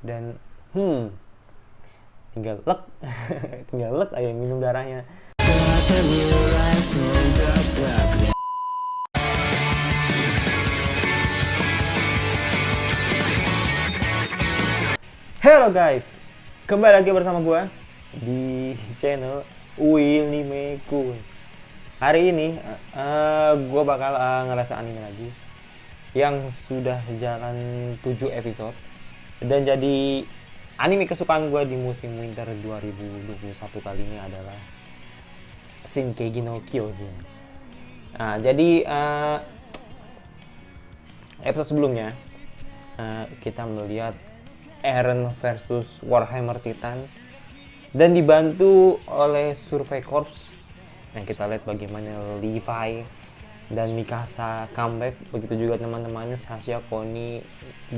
dan tinggal lek tinggal lek aja minum darahnya. Hello guys, kembali lagi bersama gue di channel Willy Mekun. Hari ini gue bakal ngerasa anime lagi yang sudah jalan 7 episode dan jadi anime kesukaan gue di musim winter 2021 kali ini adalah Shingeki no Kyojin. Nah, jadi episode sebelumnya kita melihat Eren versus Warhammer Titan dan dibantu oleh Survey Corps. Yang kita lihat bagaimana Levi dan Mikasa comeback, begitu juga teman-temannya Sasha, Connie,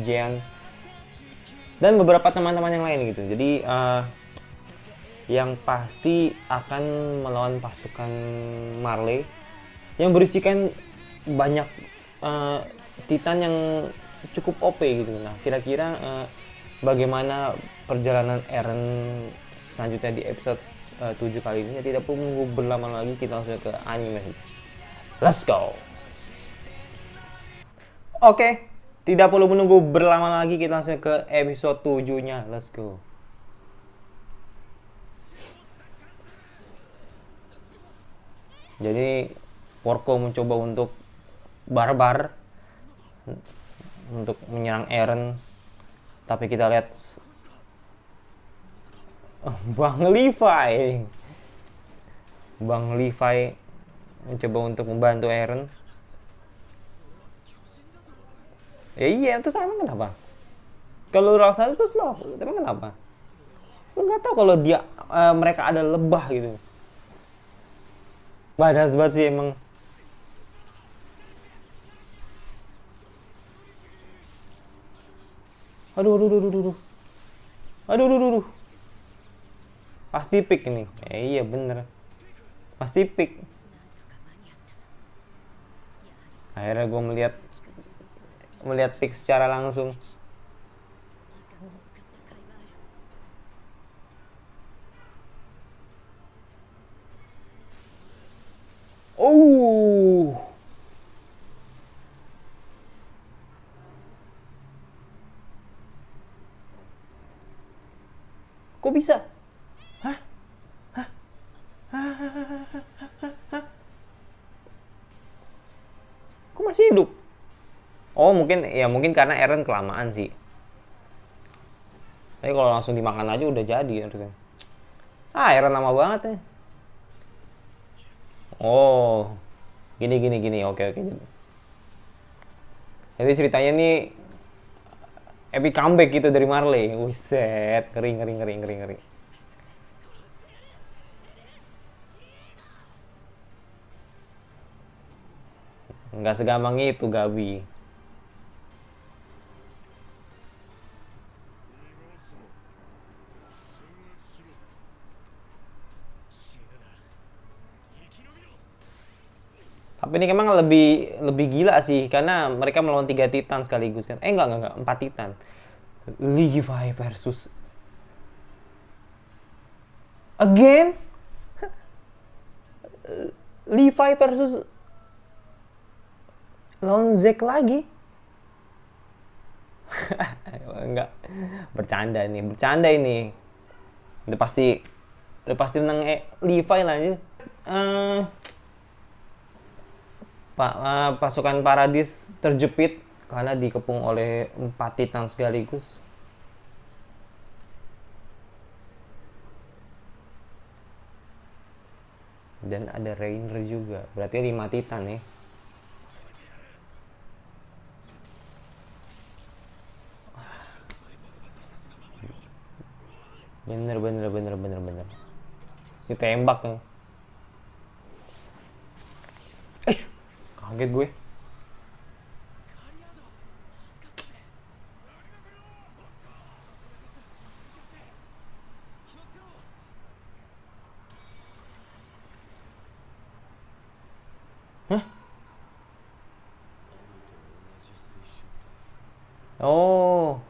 Jean dan beberapa teman-teman yang lain gitu. Jadi yang pasti akan melawan pasukan Marley yang berisikan banyak Titan yang cukup OP gitu. Nah, kira-kira bagaimana perjalanan Eren selanjutnya di episode 7 kali ini? Tidak perlu menunggu berlama lagi, kita langsung ke anime. Let's go. Oke, tidak perlu menunggu berlama lagi, kita langsung ke episode 7-nya. Let's go. Jadi Porco mencoba untuk barbar untuk menyerang Eren, tapi kita lihat Bang Levi mencoba untuk membantu Eren. Ya iya, itu sama kenapa? Kalau rasa itu slow, tapi kenapa? Lu nggak tahu kalau dia mereka ada lebah gitu. Badas banget sih emang. Aduh. Aduh. Pasti pick ini. Iya bener. Pasti pick. Akhirnya gue melihat pick secara langsung. Oh. Kok bisa? Hah? Kok masih hidup? Oh mungkin karena Eren kelamaan sih. Tapi kalau langsung dimakan aja udah jadi harusnya. Eren lama banget ya. Oh, gini. Oke. Jadi ceritanya nih epic comeback gitu dari Marley. Wiset, ngeri. Nggak segampang itu, Gabi. Tapi ini memang lebih gila sih karena mereka melawan 3 Titan sekaligus kan. Enggak, 4 Titan. Levi versus again Levi versus lawan Zack lagi. Enggak, bercanda ini. Udah pasti menang Levi lah aja. Pasukan Paradis terjepit karena dikepung oleh 4 Titan sekaligus. Dan ada Rainer juga, berarti 5 Titan ya. Bener. Ditembak nih. Kaget gue. Hah? Oh.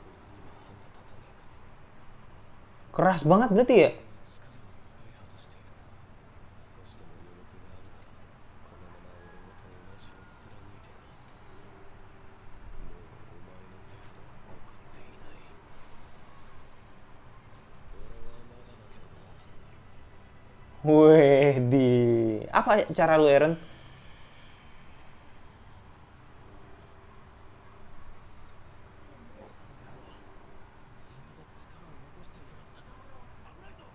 Keras banget berarti ya? Wih, apa cara lu, Eren?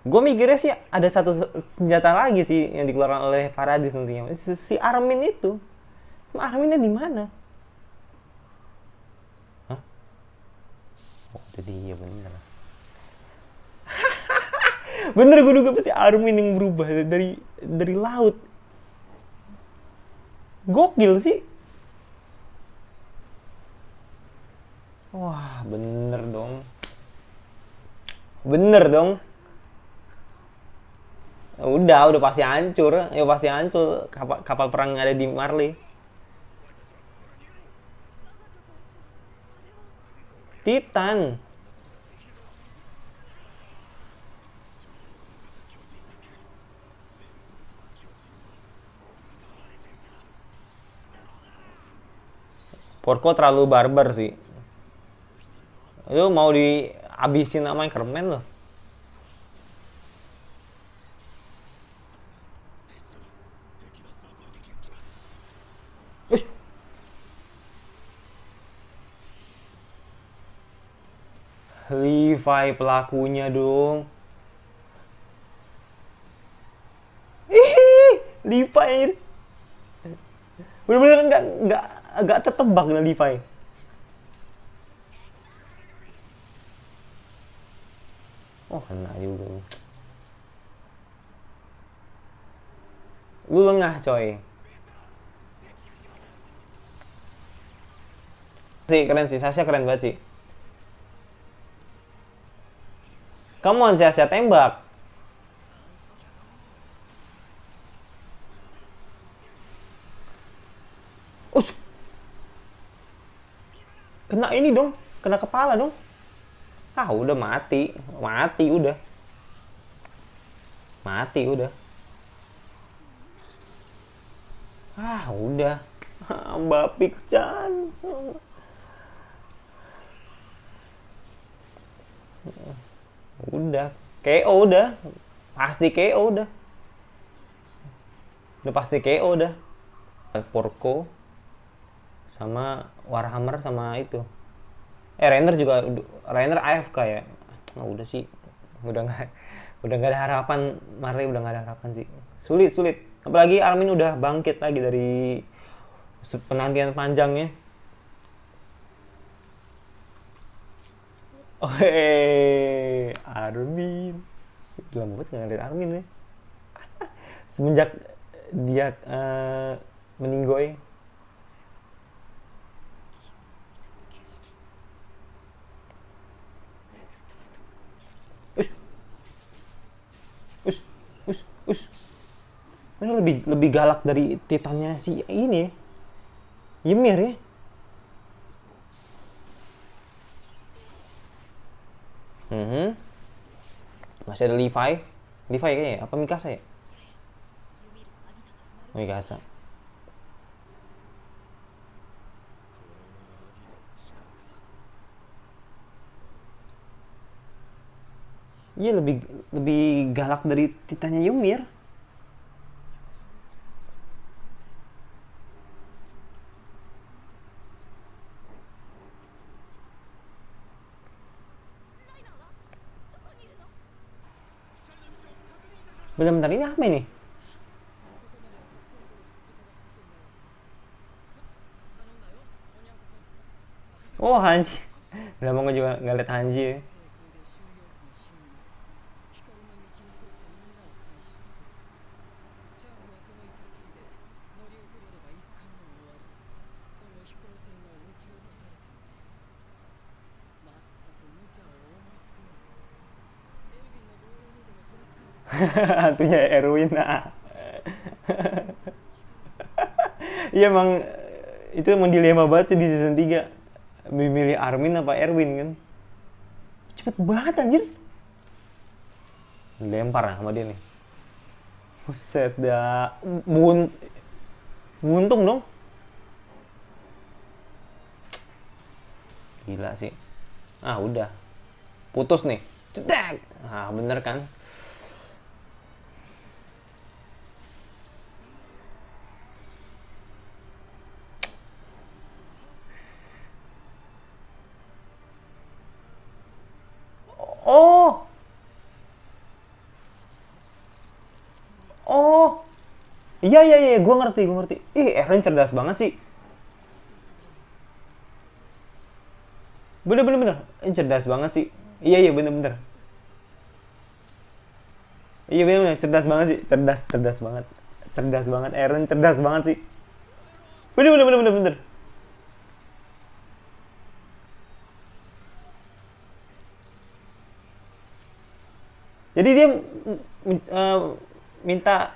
Gue mikirnya sih ada satu senjata lagi sih yang dikeluarkan oleh Paradis nantinya. Si Armin itu. Arminnya di mana? Hah? Oh, jadi iya bener. Bener, gue duga pasti Armin yang berubah dari laut. Gokil sih. Wah, bener dong. Bener dong. Udah pasti hancur. Ya pasti hancur kapal perang yang ada di Marley. Titan. Porco terlalu barbar sih. Itu mau dihabisin sama Anchorman loh. Ush. Levi pelakunya dong. Levi bener-bener nggak tertebak dengan Levi. Oh, kena juga. Lu lengah, coy. Sih keren sih, Sasha keren banget sih. Come on, Sasha, tembak. Us. Kena ini dong, kena kepala dong. Ah, udah mati. Mati udah. Mati udah. Ah, udah. Mbak Pikchan. Udah. KO udah. Pasti KO udah. Udah pasti KO udah. Porco sama Warhammer sama itu. Rainer juga, Rainer AFK ya. Oh, udah sih, udah nggak ada harapan. Marley udah nggak ada harapan sih. Sulit. Apalagi Armin udah bangkit lagi dari penantian panjangnya. Oh, Armin. Lama banget nggak ngeliat Armin ya. Semenjak dia meninggoy. Us. Ini lebih galak dari Titannya si ini ya. Ymir ya. Masih ada Levi. Levi kayaknya ya? Apa Mikasa ya? Mikasa. Iya, lebih galak dari Titannya Ymir. Bentar-bentar, ini apa ini? Oh, Hanji. Udah mau juga nggak liat Hanji ya. Hantunya Erwin. Iya, emang itu emang dilema banget sih di season 3. Milih Armin apa Erwin kan. Cepet banget anjir. dilempar sama dia nih. Buset dah, buntung dong. Gila sih. Udah putus nih, cedak. Bener kan. Oh, oh, iya iya iya, gue ngerti gue ngerti. Ih, Eren cerdas banget sih. Bener bener bener, cerdas banget sih. Iya iya bener bener. Iya bener bener, cerdas banget sih, cerdas cerdas banget, cerdas banget. Eren cerdas banget sih. Bener bener bener bener bener. Jadi dia eh, minta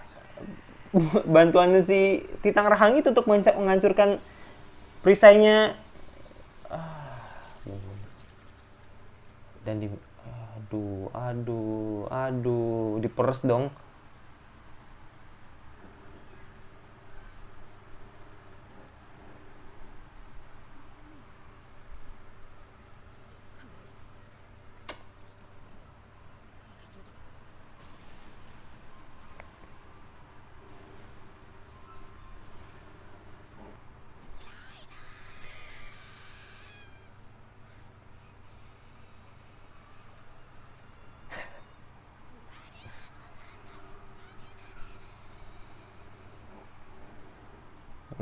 bantuan si Titang Rahang itu untuk menghancurkan perisainya. Dan di aduh aduh aduh diperes dong.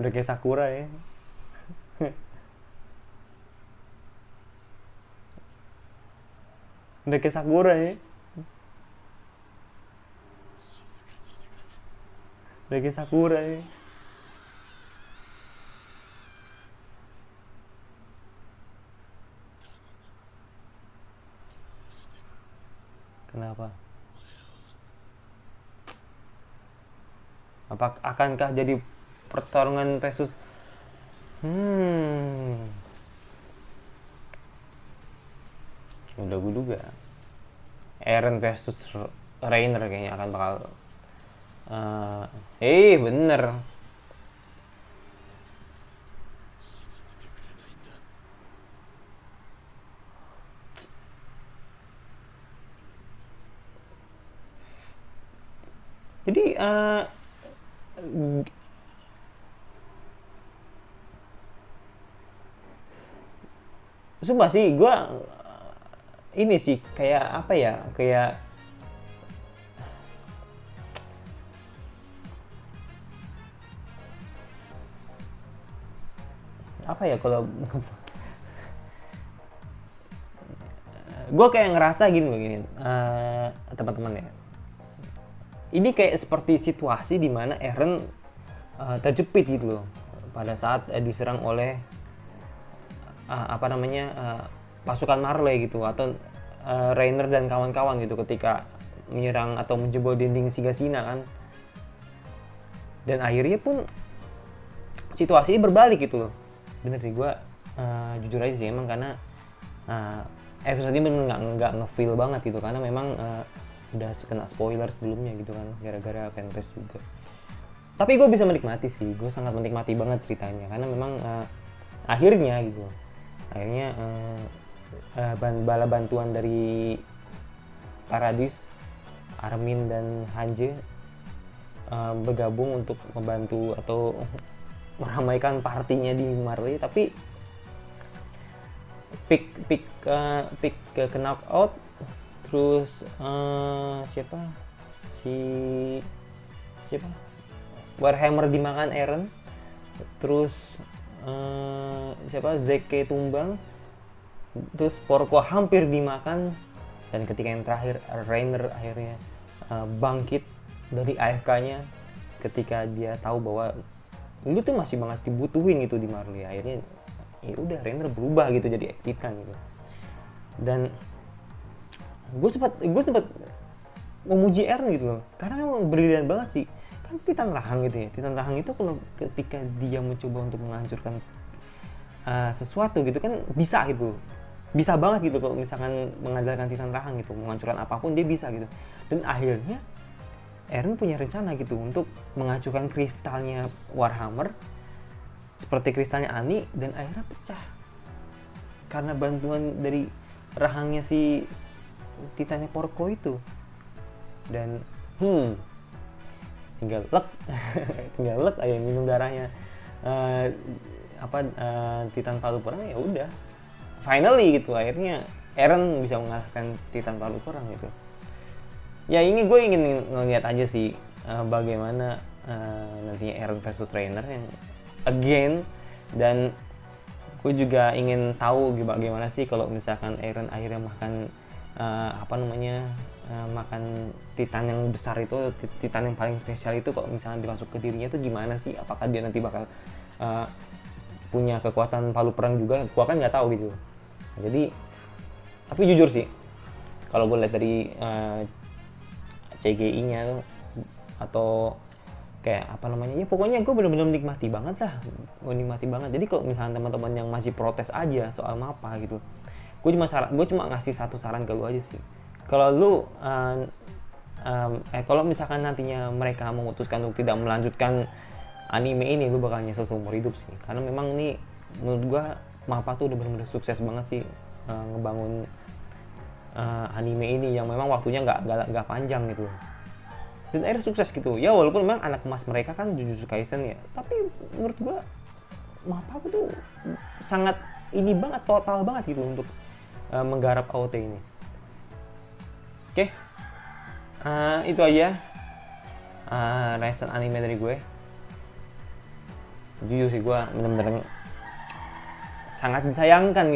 Udah kayak Sakura ya. Udah kayak Sakura ya. Udah kayak Sakura ya. Kenapa? Apa akankah jadi pertarungan versus udah gue duga Eren versus Reiner kayaknya akan bakal bener. Jadi sumpah sih gue ini sih kayak apa ya, kayak apa ya kalau gue kayak ngerasa gini begini teman-teman ya, ini kayak seperti situasi di mana Eren terjepit gitu loh pada saat diserang oleh pasukan Marley gitu, atau Reiner dan kawan-kawan gitu ketika menyerang atau menjebol dinding Sigasina kan. Dan akhirnya pun situasinya berbalik gitu loh. Bener sih, gue jujur aja sih emang karena episode ini bener nggak nge-feel banget gitu, karena memang udah kena spoiler sebelumnya gitu kan, gara-gara fanbase juga. Tapi gue bisa menikmati sih, gue sangat menikmati banget ceritanya karena memang akhirnya gitu, bala bantuan dari Paradis, Armin dan Hanje bergabung untuk membantu atau meramaikan partinya di Marley. Tapi pick ke knockout, terus siapa Warhammer dimakan Eren, terus Zeke tumbang, terus Porco hampir dimakan, dan ketika yang terakhir Reiner akhirnya bangkit dari AFK-nya ketika dia tahu bahwa lu tuh masih banget dibutuhin gitu di Marley. Akhirnya ya udah Reiner berubah gitu jadi Titan gitu. Dan gue sempat memuji Eren gitu loh, karena memang brilian banget sih kan Titan Rahang gitu ya. Titan Rahang itu kalau ketika dia mencoba untuk menghancurkan sesuatu gitu kan bisa gitu, bisa banget gitu kalau misalkan mengandalkan Titan Rahang gitu, menghancurkan apapun dia bisa gitu. Dan akhirnya Eren punya rencana gitu untuk menghancurkan kristalnya Warhammer seperti kristalnya Ani, dan akhirnya pecah karena bantuan dari rahangnya si Titannya Porco itu. Dan tinggal lek tinggal lek aja minum darahnya Titan Palu Perang, ya udah finally gitu akhirnya Eren bisa mengalahkan Titan Palu Perang gitu. Ya ini gue ingin ngeliat aja sih bagaimana nantinya Eren versus Reiner yang again, dan gue juga ingin tahu bagaimana sih kalau misalkan Eren akhirnya makan makan Titan yang besar itu, Titan yang paling spesial itu, kalau misalnya dimasuk ke dirinya itu gimana sih, apakah dia nanti bakal punya kekuatan Palu Perang juga, gue kan nggak tahu gitu. Jadi tapi jujur sih kalau gue lihat dari CGI-nya tuh, atau kayak ya pokoknya gue bener-bener menikmati banget lah, Jadi kalau misalnya teman-teman yang masih protes aja soal MAPPA gitu, gue cuma ngasih satu saran ke lu aja sih. Kalau lu kalau misalkan nantinya mereka memutuskan untuk tidak melanjutkan anime ini, lu bakal nyesel seumur hidup sih, karena memang nih menurut gue MAPPA tuh udah bener-bener sukses banget sih ngebangun anime ini yang memang waktunya nggak panjang gitu, dan akhirnya sukses gitu ya. Walaupun memang anak emas mereka kan Jujutsu Kaisen ya, tapi menurut gua MAPPA tuh sangat ini banget, total banget gitu untuk menggarap AOT ini. Oke. Itu aja reaction anime dari gue. Jujur sih gua bener-bener sangat disayangkan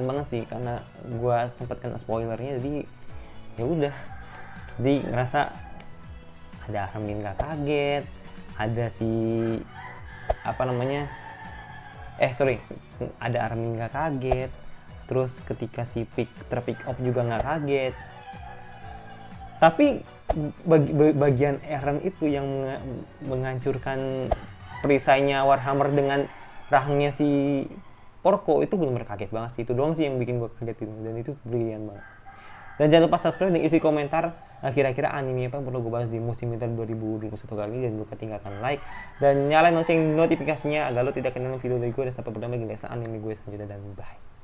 banget sih, karena gue sempat kena spoilernya. Jadi ya udah, jadi ngerasa ada Armin gak kaget, ada si ada Armin gak kaget, terus ketika si terpick up juga gak kaget. Tapi bagian Eren itu yang menghancurkan perisainya Warhammer dengan rahangnya si Porco itu benar-benar kaget banget sih. Itu doang sih yang bikin gue kaget itu, dan itu brilian banget. Dan jangan lupa subscribe dan isi komentar kira-kira anime apa yang perlu gue bahas di musim winter 2021 kali ini. Dan lupa tinggalkan like dan nyalain lonceng notifikasinya agar lo tidak ketinggalan video dari gue. Dan sampai bertemu lagi di anime gue selanjutnya, dan bye.